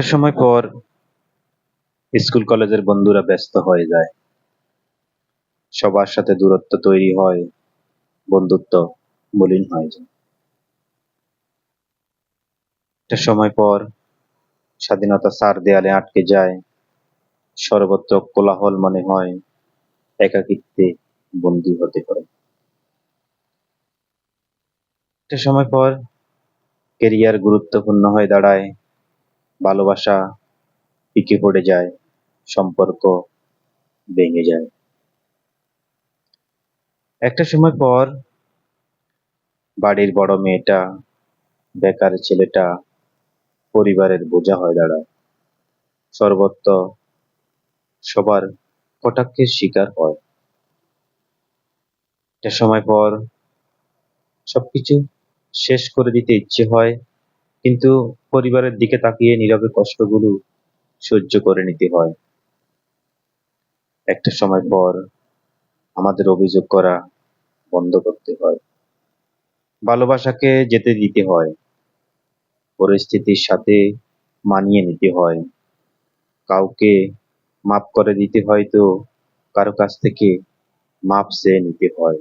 একটা সময় পর স্কুল কলেজের বন্ধুরা ব্যস্ত হয়ে যায়, সবার সাথে দূরত্ব তৈরি হয়, বন্ধুত্ব মলিন হয়ে যায়। একটা সময় পর স্বাধীনতা চার দেয়ালে আটকে যায়, সর্বত্র কোলাহল মনে হয়, একাকিত্বে বন্দী হতে পারে। একটা সময় পর কেরিয়ার গুরুত্বপূর্ণ হয়ে দাঁড়ায়, ভালোবাসা পিকে পড়ে যায়, সম্পর্ক ভেঙে যায়। একটা সময় পর বাড়ির বড় মেয়েটা, বেকার ছেলেটা পরিবারের বোঝা হয়ে দাঁড়ায়, সর্বত্র সবার কটাক্ষের শিকার হয়। একটা সময় পর সবকিছু শেষ করে দিতে ইচ্ছে হয়, কিন্তু পরিবারের দিকে তাকিয়ে নীরবে কষ্টগুলো সহ্য করে নিতে হয়। একটা সময় পর আমাদের অভিযোগ করা বন্ধ করতে হয়, ভালোবাসাকে যেতে দিতে হয়, পরিস্থিতির সাথে মানিয়ে নিতে হয়, কাউকে মাফ করে দিতে হয়, তো কারো কাছ থেকে মাপ চেয়ে নিতে হয়।